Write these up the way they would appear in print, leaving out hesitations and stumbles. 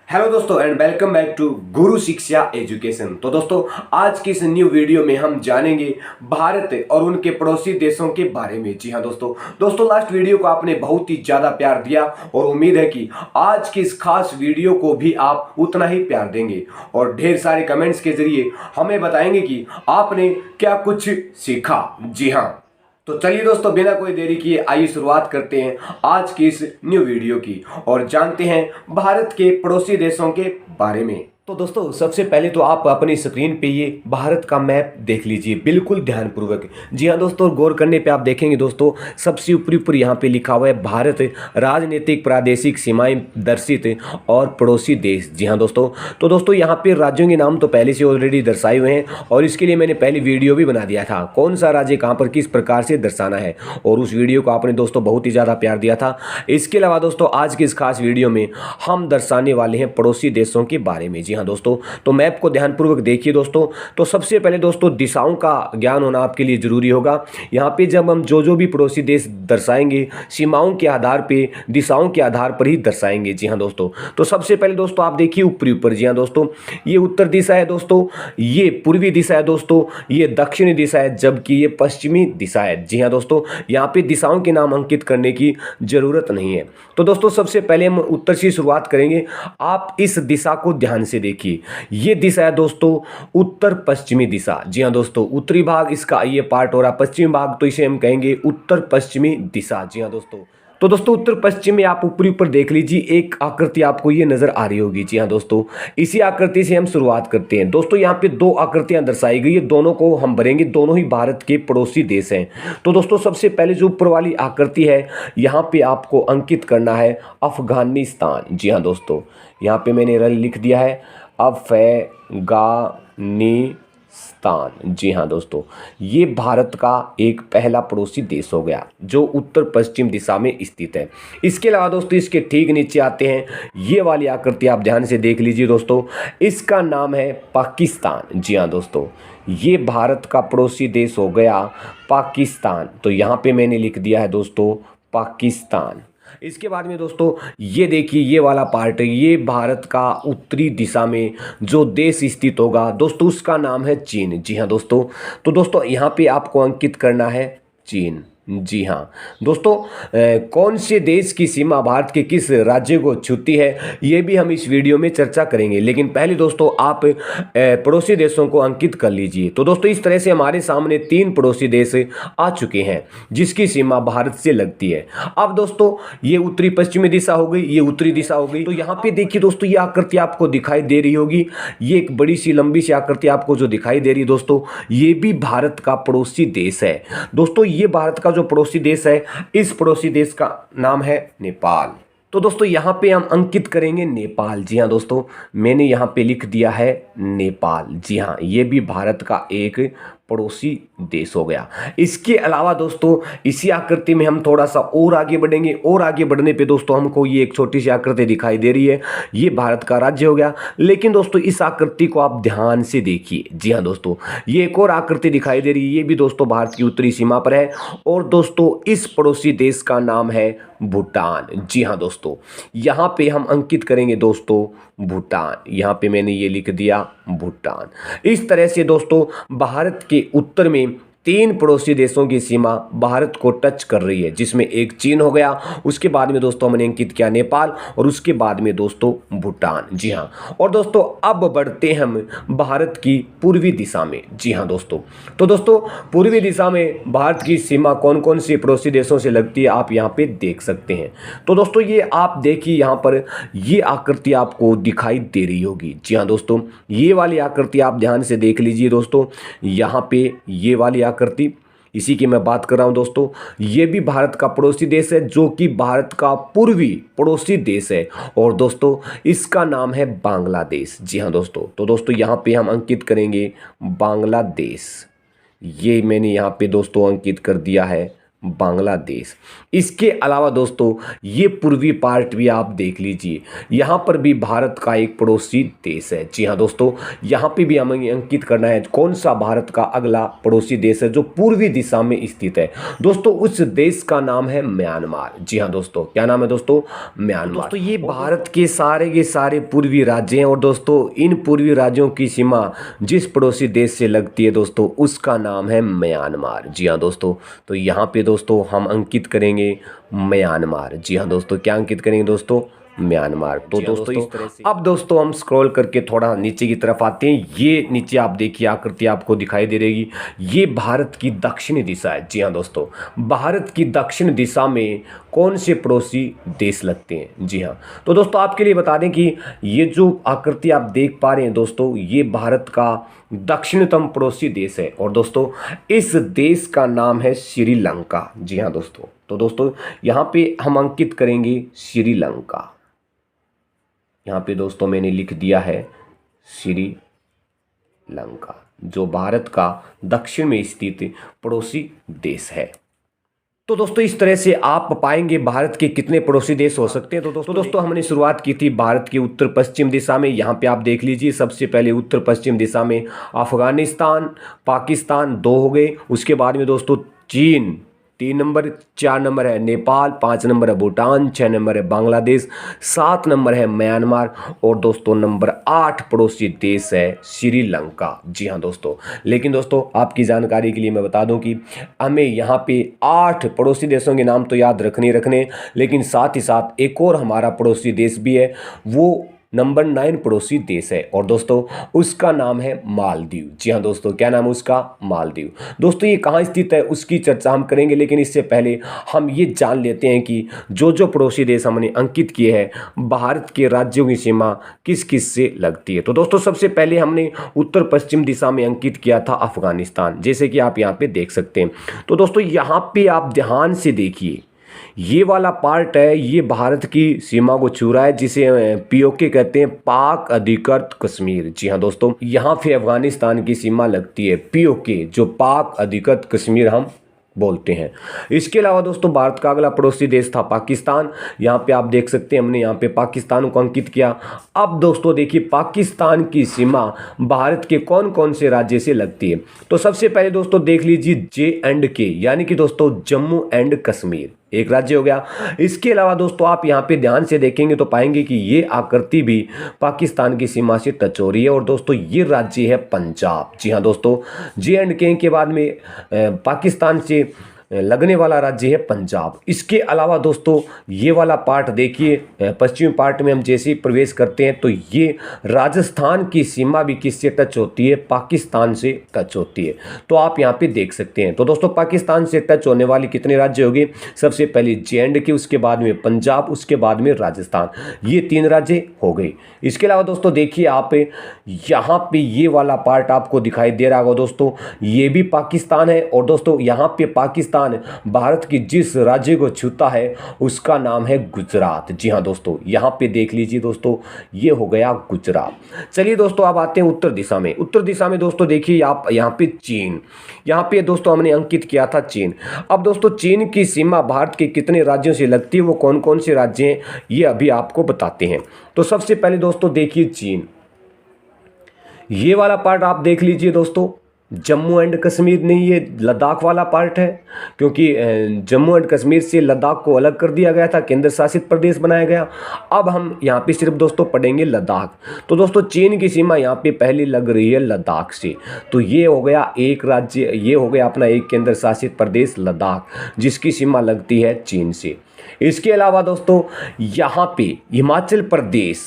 Hello दोस्तों and welcome back to गुरु शिक्षा education. तो दोस्तों आज की इस न्यू वीडियो में हम जानेंगे भारत और उनके पड़ोसी देशों के बारे में। जी हाँ दोस्तों लास्ट वीडियो को आपने बहुत ही ज़्यादा प्यार दिया और उम्मीद है कि आज की इस खास वीडियो को भी आप उतना ही प्यार देंगे और ढेर सारे कमेंट्स के जरिए हमें बताएंगे कि आपने क्या कुछ सीखा। जी हाँ, तो चलिए दोस्तों बिना कोई देरी किए आइए शुरुआत करते हैं आज की इस न्यू वीडियो की और जानते हैं भारत के पड़ोसी देशों के बारे में। तो दोस्तों सबसे पहले तो आप अपनी स्क्रीन पे ये भारत का मैप देख लीजिए बिल्कुल ध्यानपूर्वक। जी हाँ दोस्तों, गौर करने पे आप देखेंगे दोस्तों सबसे ऊपर यहाँ पे लिखा हुआ है भारत राजनीतिक प्रादेशिक सीमाएं दर्शित और पड़ोसी देश। जी हाँ दोस्तों, तो दोस्तों यहाँ पे राज्यों के नाम तो पहले से ऑलरेडी दर्शाए हुए हैं और इसके लिए मैंने पहले वीडियो भी बना दिया था कौन सा राज्य कहाँ पर किस प्रकार से दर्शाना है, और उस वीडियो को आपने दोस्तों बहुत ही ज़्यादा प्यार दिया था। इसके अलावा दोस्तों आज की इस खास वीडियो में हम दर्शाने वाले हैं पड़ोसी देशों के बारे में। जी हाँ दोस्तों, तो मैप को ध्यानपूर्वक देखिए दोस्तों। तो सबसे पहले दोस्तों दिशाओं का ज्ञान होना आपके लिए जरूरी होगा। यहाँ पे जब हम जो भी पड़ोसी देश दर्शाएंगे सीमाओं के आधार पे दिशाओं के आधार पर ही दर्शाएंगे। जी हाँ दोस्तों, तो सबसे पहले दोस्तों आप देखिए ऊपर। जी हाँ दोस्तों, ये उत्तर दिशा है दोस्तों, ये पूर्वी दिशा है दोस्तों, ये दक्षिणी दिशा है, जबकि ये पश्चिमी दिशा है। जी हाँ दोस्तों, यहाँ पे दिशाओं के नाम अंकित करने की जरूरत नहीं है। तो दोस्तों सबसे पहले हम उत्तर से शुरुआत करेंगे। आप इस दिशा को ध्यान से देखिए, ये दिशा है दोस्तों उत्तर पश्चिमी दिशा। जी हाँ दोस्तों, उत्तरी भाग इसका ये पार्ट हो रहा है, पश्चिमी भाग तो इसे हम कहेंगे उत्तर पश्चिमी दिशा। जी हाँ दोस्तों, तो दोस्तों उत्तर पश्चिम में आप ऊपर देख लीजिए एक आकृति आपको ये नजर आ रही होगी। जी हाँ दोस्तों, इसी आकृति से हम शुरुआत करते हैं। दोस्तों यहाँ पे दो आकृतियां दर्शाई गई है, दोनों को हम भरेंगे, दोनों ही भारत के पड़ोसी देश हैं। तो दोस्तों सबसे पहले जो ऊपर वाली आकृति है यहाँ पे आपको अंकित करना है अफगानिस्तान। जी हाँ दोस्तों, यहाँ पे मैंने रल लिख दिया है अफगानिस्तान। जी हाँ दोस्तों, ये भारत का एक पहला पड़ोसी देश हो गया जो उत्तर पश्चिम दिशा में स्थित है। इसके अलावा दोस्तों इसके ठीक नीचे आते हैं, ये वाली आकृति आप ध्यान से देख लीजिए दोस्तों, इसका नाम है पाकिस्तान। जी हाँ दोस्तों, ये भारत का पड़ोसी देश हो गया पाकिस्तान। तो यहाँ पे मैंने लिख दिया है दोस्तों पाकिस्तान। इसके बाद में दोस्तों ये देखिए ये वाला पार्ट है, ये भारत का उत्तरी दिशा में जो देश स्थित होगा दोस्तों उसका नाम है चीन। जी हाँ दोस्तों, तो दोस्तों यहाँ पे आपको अंकित करना है चीन। जी हाँ दोस्तों, कौन से देश की सीमा भारत के किस राज्य को छूती है ये भी हम इस वीडियो में चर्चा करेंगे, लेकिन पहले दोस्तों आप पड़ोसी देशों को अंकित कर लीजिए। तो दोस्तों इस तरह से हमारे सामने 3 पड़ोसी देश आ चुके हैं जिसकी सीमा भारत से लगती है। अब दोस्तों ये उत्तरी पश्चिमी दिशा हो गई, ये उत्तरी दिशा हो गई। तो यहाँ पे देखिए दोस्तों ये आकृति आपको दिखाई दे रही होगी, ये एक बड़ी सी लंबी सी आकृति आपको जो दिखाई दे रही है दोस्तों, ये भी भारत का पड़ोसी देश है। दोस्तों ये भारत का जो पड़ोसी देश है इस पड़ोसी देश का नाम है नेपाल। तो दोस्तों यहाँ पे हम अंकित करेंगे नेपाल। जी हाँ दोस्तों, मैंने यहाँ पे लिख दिया है नेपाल। जी हाँ, ये भी भारत का एक पड़ोसी देश हो गया। इसके अलावा दोस्तों इसी आकृति में हम थोड़ा सा और आगे बढ़ेंगे और आगे बढ़ने पे दोस्तों हमको ये एक छोटी सी आकृति दिखाई दे रही है, ये भारत का राज्य हो गया। लेकिन दोस्तों इस आकृति को आप ध्यान से देखिए। जी हाँ दोस्तों, ये एक और आकृति दिखाई दे रही है, ये भी दोस्तों भारत की उत्तरी सीमा पर है और दोस्तों इस पड़ोसी देश का नाम है भूटान। जी हाँ दोस्तों, यहाँ पे हम अंकित करेंगे दोस्तों भूटान। यहाँ पे मैंने ये लिख दिया भूटान। इस तरह से दोस्तों भारत के उत्तर में 3 पड़ोसी देशों की सीमा भारत को टच कर रही है, जिसमें एक चीन हो गया, उसके बाद में दोस्तों हमने अंकित किया नेपाल और उसके बाद में दोस्तों भूटान। जी हाँ, और दोस्तों अब बढ़ते हैं हम भारत की पूर्वी दिशा में। जी हाँ दोस्तों, तो दोस्तों पूर्वी दिशा में भारत की सीमा कौन कौन सी पड़ोसी देशों से लगती है आप यहाँ पे देख सकते हैं। तो दोस्तों ये आप देखिए यहाँ पर ये आकृति आपको दिखाई दे रही होगी। जी हाँ दोस्तों, ये वाली आकृति आप ध्यान से देख लीजिए दोस्तों, यहाँ पे ये वाली आकृति इसी की मैं बात कर रहा हूं दोस्तों, ये भी भारत का पड़ोसी देश है जो कि भारत का पूर्वी पड़ोसी देश है और दोस्तों इसका नाम है बांग्लादेश। जी हाँ दोस्तों, तो दोस्तों यहाँ पे हम अंकित करेंगे बांग्लादेश। ये मैंने यहाँ पे दोस्तों अंकित कर दिया है बांग्लादेश। इसके अलावा दोस्तों ये पूर्वी पार्ट भी आप देख लीजिए, यहाँ पर भी भारत का एक पड़ोसी देश है। जी हाँ दोस्तों, यहाँ पे भी हमें अंकित करना है कौन सा भारत का अगला पड़ोसी देश है जो पूर्वी दिशा में स्थित है। दोस्तों उस देश का नाम है म्यांमार। जी हाँ दोस्तों, क्या नाम है दोस्तों? म्यांमार। दोस्तों ये भारत के सारे पूर्वी राज्य हैं और दोस्तों इन पूर्वी राज्यों की सीमा जिस पड़ोसी देश से लगती है दोस्तों उसका नाम है म्यांमार। जी हाँ दोस्तों, तो यहाँ पे दोस्तों हम अंकित करेंगे म्यांमार। जी हाँ दोस्तों, क्या अंकित करेंगे दोस्तों? म्यांमार। तो दोस्तों इस तरह से अब दोस्तों हम स्क्रॉल करके थोड़ा नीचे की तरफ आते हैं। ये नीचे आप देखिए आकृति आपको दिखाई दे रहेगी, ये भारत की दक्षिणी दिशा है। जी हाँ दोस्तों, भारत की दक्षिण दिशा में कौन से पड़ोसी देश लगते हैं? जी हाँ, तो दोस्तों आपके लिए बता दें कि ये जो आकृति आप देख पा रहे हैं दोस्तों, ये भारत का दक्षिणतम पड़ोसी देश है और दोस्तों इस देश का नाम है श्रीलंका। जी हाँ दोस्तों, तो दोस्तों यहाँ पे हम अंकित करेंगे श्रीलंका। यहाँ पे दोस्तों मैंने लिख दिया है श्रीलंका, जो भारत का दक्षिण में स्थित पड़ोसी देश है। तो दोस्तों इस तरह से आप पाएंगे भारत के कितने पड़ोसी देश हो सकते हैं। तो दोस्तों हमने शुरुआत की थी भारत की उत्तर पश्चिम दिशा में। यहाँ पे आप देख लीजिए, सबसे पहले उत्तर पश्चिम दिशा में अफगानिस्तान, पाकिस्तान 2 हो गए। उसके बाद में दोस्तों चीन 3 नंबर, 4 नंबर है नेपाल, 5 नंबर है भूटान, 6 नंबर है बांग्लादेश, 7 नंबर है म्यांमार और दोस्तों नंबर 8 पड़ोसी देश है श्रीलंका। जी हाँ दोस्तों, लेकिन दोस्तों आपकी जानकारी के लिए मैं बता दूं कि हमें यहाँ पे 8 पड़ोसी देशों के नाम तो याद रखने, लेकिन साथ ही साथ एक और हमारा पड़ोसी देश भी है, वो नंबर 9 पड़ोसी देश है और दोस्तों उसका नाम है मालदीव। जी हाँ दोस्तों, क्या नाम है उसका? मालदीव। दोस्तों ये कहाँ स्थित है उसकी चर्चा हम करेंगे, लेकिन इससे पहले हम ये जान लेते हैं कि जो पड़ोसी देश हमने अंकित किए हैं भारत के राज्यों की सीमा किस किस से लगती है। तो दोस्तों सबसे पहले हमने उत्तर पश्चिम दिशा में अंकित किया था अफगानिस्तान, जैसे कि आप यहाँ पे देख सकते हैं। तो दोस्तों यहाँ पे आप ध्यान से देखिए, ये वाला पार्ट है, ये भारत की सीमा को छू रहा है, जिसे पीओके कहते हैं, पाक अधिकृत कश्मीर। जी हाँ दोस्तों, यहाँ पे अफगानिस्तान की सीमा लगती है पीओके, जो पाक अधिकृत कश्मीर हम बोलते हैं। इसके अलावा दोस्तों भारत का अगला पड़ोसी देश था पाकिस्तान। यहाँ पे आप देख सकते हैं हमने यहाँ पे पाकिस्तान को अंकित किया। अब दोस्तों देखिए पाकिस्तान की सीमा भारत के कौन कौन से राज्य से लगती है। तो सबसे पहले दोस्तों देख लीजिए J&K, यानी कि दोस्तों जम्मू एंड कश्मीर एक राज्य हो गया। इसके अलावा दोस्तों आप यहाँ पे ध्यान से देखेंगे तो पाएंगे कि ये आकृति भी पाकिस्तान की सीमा से टच हो रही है और दोस्तों ये राज्य है पंजाब। जी हाँ दोस्तों, J&K के बाद में पाकिस्तान से लगने वाला राज्य है पंजाब। इसके अलावा दोस्तों ये वाला पार्ट देखिए, पश्चिमी पार्ट में हम जैसे ही प्रवेश करते हैं तो ये राजस्थान की सीमा भी किससे टच होती है? पाकिस्तान से टच होती है। तो आप यहाँ पे देख सकते हैं। तो दोस्तों पाकिस्तान से टच होने वाली कितने राज्य हो गए? सबसे पहले J&K, उसके बाद में पंजाब, उसके बाद में राजस्थान, ये 3 राज्य हो गए। इसके अलावा दोस्तों देखिए आप यहाँ पे ये वाला पार्ट आपको दिखाई दे रहा होगा दोस्तों, ये भी पाकिस्तान है और दोस्तों यहाँ पे पाकिस्तान भारत की जिस राज्य को छूता है उसका नाम है गुजरात। जी हाँ दोस्तों, यहाँ पे देख लीजिए दोस्तों, ये हो गया गुजरात। चलिए दोस्तों अब आते हैं उत्तर दिशा में। उत्तर दिशा में दोस्तों देखिए आप यहाँ पे चीन, यहाँ पे दोस्तों हमने अंकित किया था चीन। अब दोस्तों चीन की सीमा भारत के कितने राज्यों से लगती है, वो कौन कौन से राज्य हैं ये अभी आपको बताते हैं। तो सबसे पहले दोस्तों देखिए चीन, ये वाला पार्ट आप देख लीजिए दोस्तों, जम्मू एंड कश्मीर नहीं, ये लद्दाख वाला पार्ट है, क्योंकि जम्मू एंड कश्मीर से लद्दाख को अलग कर दिया गया था, केंद्र शासित प्रदेश बनाया गया। अब हम यहाँ पे सिर्फ दोस्तों पढ़ेंगे लद्दाख। तो दोस्तों चीन की सीमा यहाँ पे पहले लग रही है लद्दाख से, तो ये हो गया एक राज्य, ये हो गया अपना एक केंद्र शासित प्रदेश लद्दाख, जिसकी सीमा लगती है चीन से। इसके अलावा दोस्तों यहाँ पे हिमाचल प्रदेश,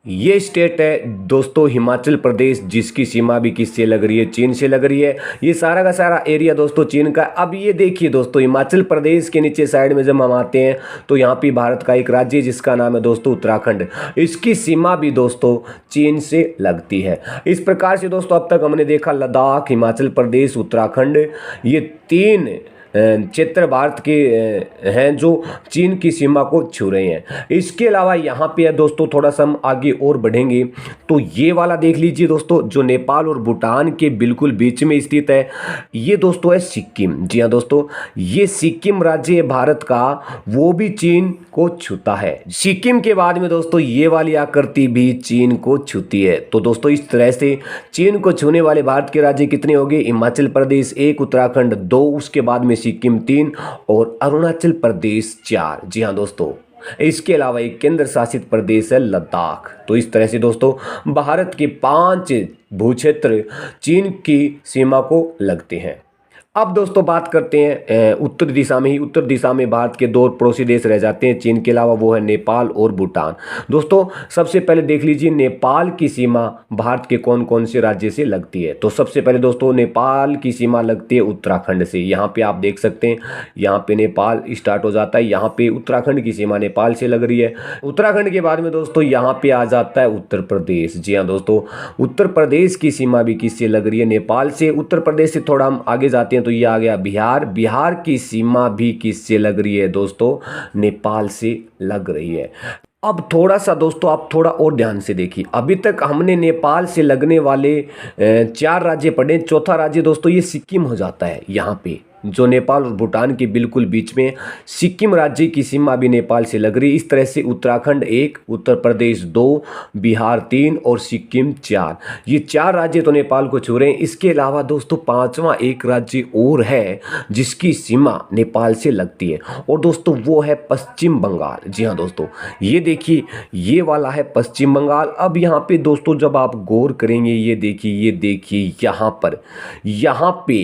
ये स्टेट है दोस्तों हिमाचल प्रदेश, जिसकी सीमा भी किससे लग रही है? चीन से लग रही है। ये सारा का सारा एरिया दोस्तों चीन का। अब ये देखिए दोस्तों हिमाचल प्रदेश के नीचे साइड में जब हम आते हैं तो यहाँ पे भारत का एक राज्य जिसका नाम है दोस्तों उत्तराखंड, इसकी सीमा भी दोस्तों चीन से लगती है। इस प्रकार से दोस्तों अब तक हमने देखा लद्दाख, हिमाचल प्रदेश, उत्तराखंड, ये 3 क्षेत्र भारत के हैं जो चीन की सीमा को छू रहे हैं। इसके अलावा यहाँ पे है दोस्तों, थोड़ा सा हम आगे और बढ़ेंगे तो ये वाला देख लीजिए दोस्तों, जो नेपाल और भूटान के बिल्कुल बीच में स्थित है। ये दोस्तों है सिक्किम। जी हाँ दोस्तों, ये सिक्किम राज्य है भारत का, वो भी चीन को छूता है। सिक्किम के बाद में दोस्तों ये वाली आकृति भी चीन को छूती है। तो दोस्तों इस तरह से चीन को छूने वाले भारत के राज्य कितने हो गए? हिमाचल प्रदेश 1, उत्तराखंड 2, उसके बाद में सिक्किम 3 और अरुणाचल प्रदेश 4। जी हाँ दोस्तों, इसके अलावा एक केंद्र शासित प्रदेश है लद्दाख। तो इस तरह से दोस्तों भारत के 5 भूक्षेत्र चीन की सीमा को लगते हैं। अब दोस्तों बात करते हैं उत्तर दिशा में ही। उत्तर दिशा में भारत के 2 पड़ोसी देश रह जाते हैं चीन के अलावा, वो है नेपाल और भूटान। दोस्तों सबसे पहले देख लीजिए नेपाल की सीमा भारत के कौन कौन से राज्य से लगती है। तो सबसे पहले दोस्तों नेपाल की सीमा लगती है उत्तराखंड से। यहाँ पे आप देख सकते हैं, यहाँ पे नेपाल स्टार्ट हो जाता है, यहाँ पे उत्तराखंड की सीमा नेपाल से लग रही है। उत्तराखंड के बाद में दोस्तों यहाँ पे आ जाता है उत्तर प्रदेश। जी हाँ दोस्तों, उत्तर प्रदेश की सीमा भी किससे लग रही है? नेपाल से। उत्तर प्रदेश से थोड़ा हम आगे जाते हैं तो ये आ गया बिहार। बिहार की सीमा भी किससे लग रही है दोस्तों? नेपाल से लग रही है। अब थोड़ा सा दोस्तों आप थोड़ा और ध्यान से देखिए, अभी तक हमने नेपाल से लगने वाले 4 राज्य पढ़े। चौथा राज्य दोस्तों ये सिक्किम हो जाता है। यहाँ पे जो नेपाल और भूटान के बिल्कुल बीच में सिक्किम राज्य की सीमा भी नेपाल से लग रही है। इस तरह से उत्तराखंड 1, उत्तर प्रदेश 2, बिहार 3 और सिक्किम 4, ये 4 राज्य तो नेपाल को छू रहे हैं। इसके अलावा दोस्तों 5वां एक राज्य और है जिसकी सीमा नेपाल से लगती है, और दोस्तों वो है पश्चिम बंगाल। जी हाँ दोस्तों, ये देखिए ये वाला है पश्चिम बंगाल। अब यहाँ पे दोस्तों जब आप गौर करेंगे, ये देखिए यहाँ पे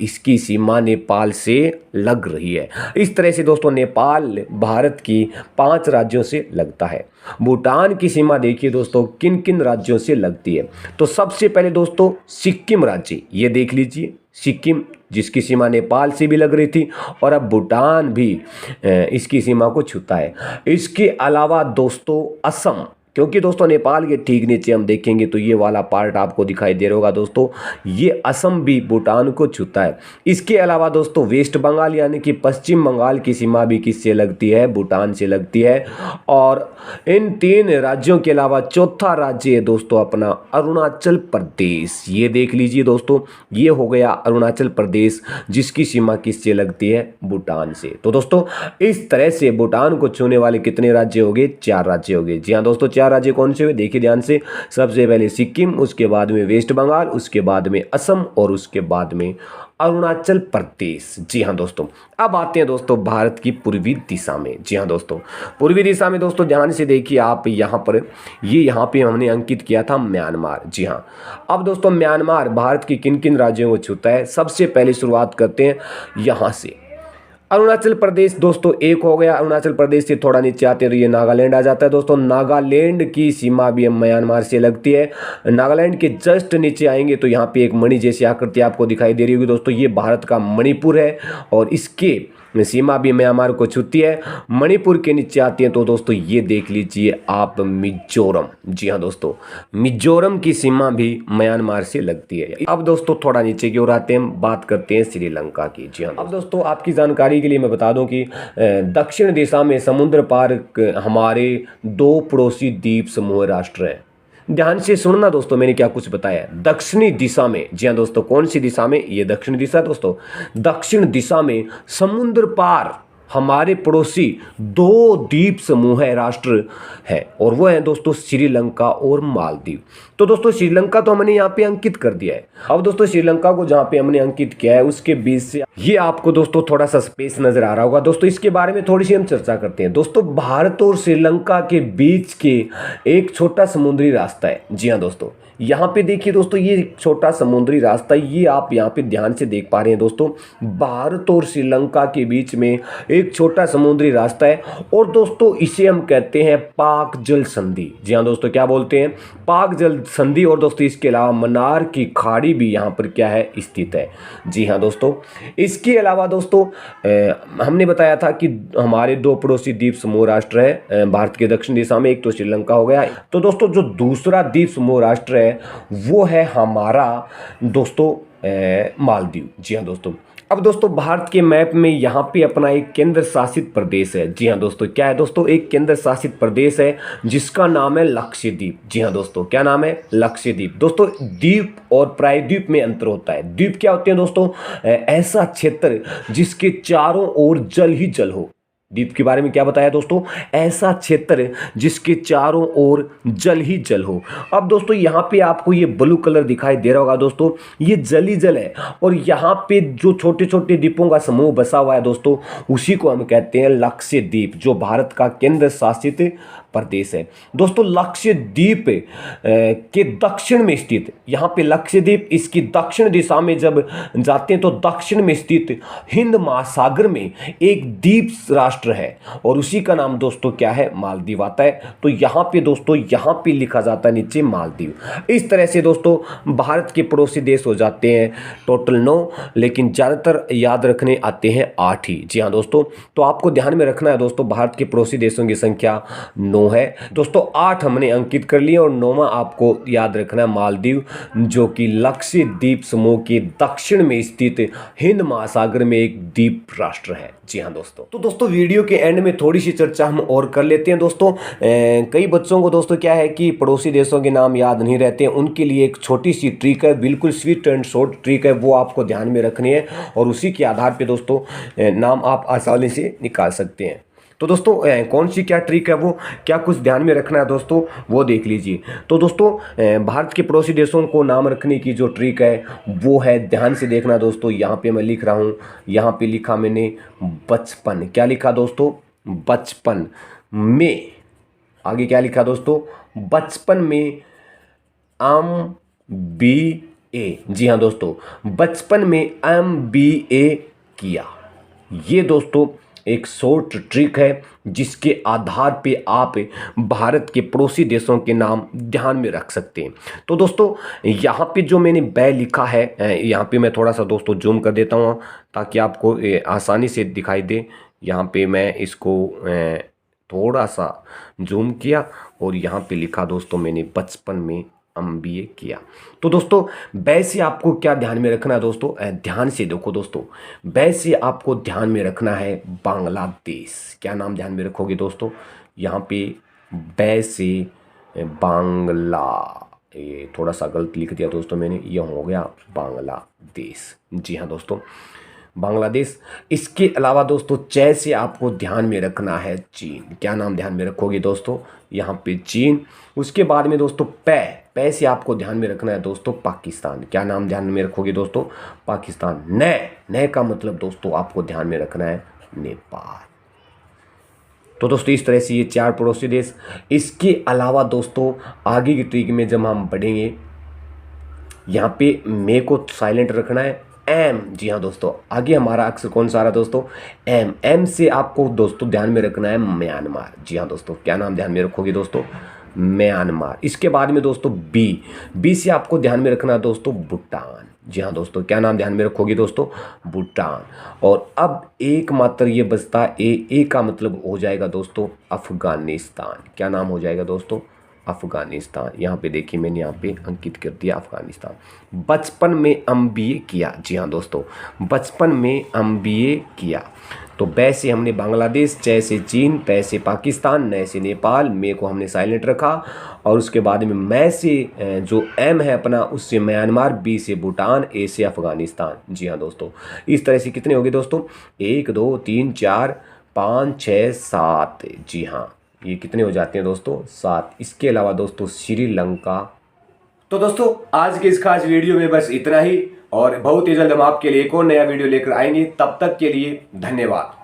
इसकी सीमा नेपाल से लग रही है। इस तरह से दोस्तों नेपाल भारत की 5 राज्यों से लगता है। भूटान की सीमा देखिए दोस्तों किन किन राज्यों से लगती है। तो सबसे पहले दोस्तों सिक्किम राज्य, ये देख लीजिए सिक्किम, जिसकी सीमा नेपाल से भी लग रही थी, और अब भूटान भी इसकी सीमा को छूता है। इसके अलावा दोस्तों असम, क्योंकि दोस्तों नेपाल के ठीक नीचे हम देखेंगे तो ये वाला पार्ट आपको दिखाई दे रहा होगा दोस्तों, ये असम भी भूटान को छूता है। इसके अलावा दोस्तों वेस्ट बंगाल यानी कि पश्चिम बंगाल की सीमा भी किससे लगती है? भूटान से लगती है। और इन 3 राज्यों के अलावा चौथा राज्य है दोस्तों अपना अरुणाचल प्रदेश। ये देख लीजिए दोस्तों, ये हो गया अरुणाचल प्रदेश, जिसकी सीमा किससे लगती है? भूटान से। तो दोस्तों इस तरह से भूटान को छूने वाले कितने राज्य हो गए? 4 राज्य हो गए। जी हाँ दोस्तों, 4 राज्य कौन से हुए देखिए ध्यान से। सबसे पहले सिक्किम, उसके बाद में वेस्ट बंगाल, उसके बाद में असम और उसके बाद में अरुणाचल प्रदेश। जी हाँ दोस्तों, अब आते हैं दोस्तों भारत की पूर्वी दिशा में। जी हाँ दोस्तों, पूर्वी दिशा में दोस्तों ध्यान से देखिए आप, यहाँ पर यहाँ पे हमने अंकित किया था म्यांमार। जी हाँ, अब दोस्तों म्यांमार भारत की किन किन राज्यों को छूता है? सबसे पहले शुरुआत करते हैं यहाँ से। अरुणाचल प्रदेश दोस्तों 1 हो गया। अरुणाचल प्रदेश से थोड़ा नीचे आते हैं तो ये नागालैंड आ जाता है दोस्तों। नागालैंड की सीमा भी म्यांमार से लगती है। नागालैंड के जस्ट नीचे आएंगे तो यहाँ पे एक मणि जैसी आकृति आपको दिखाई दे रही होगी दोस्तों, ये भारत का मणिपुर है और इसके सीमा भी म्यांमार को छूती है। मणिपुर के नीचे आती है तो दोस्तों ये देख लीजिए आप मिजोरम। जी हाँ दोस्तों, मिजोरम की सीमा भी म्यांमार से लगती है। अब दोस्तों थोड़ा नीचे की ओर आते हैं, बात करते हैं श्रीलंका की। जी हाँ, अब दोस्तों आपकी जानकारी के लिए मैं बता दूं कि दक्षिण दिशा में समुद्र पार हमारे 2 पड़ोसी द्वीप समूह राष्ट्र हैं। ध्यान से सुनना दोस्तों, मैंने क्या कुछ बताया। दक्षिणी दिशा में, जी हाँ दोस्तों, कौन सी दिशा में? ये दक्षिण दिशा दोस्तों। दक्षिण दिशा में समुद्र पार हमारे पड़ोसी 2 द्वीप समूह है, राष्ट्र है, और वो है दोस्तों श्रीलंका और मालदीव। तो दोस्तों श्रीलंका तो हमने यहाँ पे अंकित कर दिया है। अब दोस्तों श्रीलंका को जहाँ पे हमने अंकित किया है उसके बीच से ये आपको दोस्तों थोड़ा सा स्पेस नजर आ रहा होगा दोस्तों, इसके बारे में थोड़ी सी हम चर्चा करते हैं। दोस्तों भारत और श्रीलंका के बीच के एक छोटा समुद्री रास्ता है। जी हाँ दोस्तों, यहाँ पे देखिए दोस्तों, ये छोटा समुद्री रास्ता, ये आप यहाँ पे ध्यान से देख पा रहे हैं दोस्तों, भारत और श्रीलंका के बीच में एक छोटा समुद्री रास्ता है, और दोस्तों इसे हम कहते हैं पाक जल संधि। जी हाँ दोस्तों, क्या बोलते हैं? पाक जल संधि। और दोस्तों इसके अलावा मन्नार की खाड़ी भी यहाँ पर क्या है? स्थित है। जी हाँ दोस्तों, इसके अलावा दोस्तों हमने बताया था कि हमारे 2 पड़ोसी द्वीप समूह राष्ट्र है भारत के दक्षिण दिशा में, एक तो श्रीलंका हो गया। तो दोस्तों जो दूसरा द्वीप समूह राष्ट्र है वो है हमारा दोस्तों मालदीव। जी हाँ दोस्तों, अब दोस्तों भारत के मैप में यहाँ पे अपना एक केंद्र शासित प्रदेश है। जी हाँ दोस्तों, क्या है दोस्तों, एक केंद्र शासित प्रदेश है जिसका नाम है लक्षद्वीप। जी हाँ दोस्तों, क्या नाम है, लक्षद्वीप। दोस्तों द्वीप और प्रायद्वीप में अंतर होता है। द्वीप क्या होते हैं दोस्तों, ऐसा क्षेत्र जिसके चारों ओर जल ही जल हो। द्वीप के बारे में क्या बताया दोस्तों, ऐसा क्षेत्र जिसके चारों ओर जल ही जल हो। अब दोस्तों यहाँ पे आपको ये ब्लू कलर दिखाई दे रहा होगा दोस्तों, ये जल ही जल है। और यहाँ पे जो छोटे छोटे द्वीपों का समूह बसा हुआ है दोस्तों, उसी को हम कहते हैं लक्षद्वीप, जो भारत का केंद्र शासित प्रदेश है। दोस्तों लक्षद्वीप के दक्षिण में स्थित, यहाँ पे लक्षद्वीप इसकी दक्षिण दिशा में जब जाते हैं तो दक्षिण में स्थित हिंद महासागर में एक द्वीप राष्ट्र है और उसी का नाम दोस्तों क्या है, मालदीव आता है। तो यहाँ पे दोस्तों, यहाँ पे लिखा जाता है नीचे मालदीव। इस तरह से दोस्तों भारत के पड़ोसी देश हो जाते हैं टोटल 9, लेकिन ज़्यादातर याद रखने आते हैं 8 ही। जी हाँ दोस्तों, तो आपको ध्यान में रखना है दोस्तों, भारत के पड़ोसी देशों की संख्या 9 है दोस्तों। 8 हमने अंकित कर लिए और 9वां आपको याद रखना है मालदीव, जो कि लक्षद्वीप समूह के दक्षिण में स्थित हिंद महासागर में एक द्वीप राष्ट्र है। जी हाँ दोस्तों, तो दोस्तों वीडियो के एंड में थोड़ी सी चर्चा हम और कर लेते हैं दोस्तों। कई बच्चों को दोस्तों क्या है कि पड़ोसी देशों के नाम याद नहीं रहते हैं, उनके लिए एक छोटी सी ट्रिक है, बिल्कुल स्वीट एंड शॉर्ट ट्रिक है, वो आपको ध्यान में रखनी है और उसी के आधार पे दोस्तों नाम आप आसानी से निकाल सकते हैं। तो दोस्तों कौन सी क्या ट्रिक है, वो क्या कुछ ध्यान में रखना है दोस्तों, वो देख लीजिए। तो दोस्तों भारत के पड़ोसी देशों को नाम रखने की जो ट्रिक है वो है, ध्यान से देखना दोस्तों। यहाँ पे मैं लिख रहा हूँ, यहाँ पे लिखा मैंने बचपन। क्या लिखा दोस्तों, बचपन में। आगे क्या लिखा दोस्तों, बचपन में MBA। जी हाँ दोस्तों, बचपन में MBA किया। ये दोस्तों एक शॉर्ट ट्रिक है जिसके आधार पे आप भारत के पड़ोसी देशों के नाम ध्यान में रख सकते हैं। तो दोस्तों यहाँ पे जो मैंने बै लिखा है, यहाँ पे मैं थोड़ा सा दोस्तों जूम कर देता हूँ ताकि आपको आसानी से दिखाई दे। यहाँ पे मैं इसको थोड़ा सा जूम किया और यहाँ पे लिखा दोस्तों मैंने बचपन में MBA किया। तो दोस्तों वैसे आपको क्या ध्यान में रखना है दोस्तों, ध्यान से देखो दोस्तों, वैसे आपको ध्यान में रखना है बांग्लादेश। क्या नाम ध्यान में रखोगे दोस्तों, यहाँ पे वैसे बांग्ला, ये थोड़ा सा गलत लिख दिया दोस्तों मैंने, ये हो गया बांग्लादेश। जी हाँ दोस्तों, बांग्लादेश। इसके अलावा दोस्तों च से आपको ध्यान में रखना है चीन। क्या नाम ध्यान में रखोगे दोस्तों, यहाँ पे चीन। उसके बाद में दोस्तों पै से आपको ध्यान में रखना है दोस्तों पाकिस्तान। क्या नाम ध्यान में रखोगे दोस्तों, पाकिस्तान। न का मतलब दोस्तों आपको ध्यान में रखना है नेपाल। तो दोस्तों इस तरह से ये 4 पड़ोसी देश। इसके अलावा दोस्तों आगे की ट्रिक में जब हम बढ़ेंगे, यहाँ पे मे को साइलेंट रखना है, एम। जी हाँ दोस्तों, आगे हमारा अक्षर कौन सा आ रहा है दोस्तों, एम से आपको दोस्तों ध्यान में रखना है म्यांमार। जी हाँ दोस्तों, क्या नाम ध्यान में रखोगे दोस्तों, म्यांमार। इसके बाद में दोस्तों बी से आपको ध्यान में रखना है दोस्तों भूटान। जी हाँ दोस्तों, क्या नाम ध्यान में रखोगे दोस्तों, भूटान। और अब एक मात्र ये बचता है ए का मतलब हो जाएगा दोस्तों अफगानिस्तान। क्या नाम हो जाएगा दोस्तों, अफगानिस्तान। यहाँ पे देखिए मैंने यहाँ पे अंकित कर दिया अफगानिस्तान। बचपन में MBA किया। जी हाँ दोस्तों, बचपन में MBA किया। तो बै से हमने बांग्लादेश, च से चीन, पै से पाकिस्तान, न से नेपाल, मे को हमने साइलेंट रखा और उसके बाद में मै से जो एम है अपना उससे म्यांमार, बी से भूटान, ए से अफगानिस्तान। जी हाँ दोस्तों, इस तरह से कितने हो गए दोस्तों, 1 2 3 4 5 6 7। जी हाँ, ये कितने हो जाते हैं दोस्तों, 7। इसके अलावा दोस्तों श्रीलंका। तो दोस्तों आज के इस खास वीडियो में बस इतना ही और बहुत ही जल्द हम आपके लिए एक और नया वीडियो लेकर आएंगे। तब तक के लिए धन्यवाद।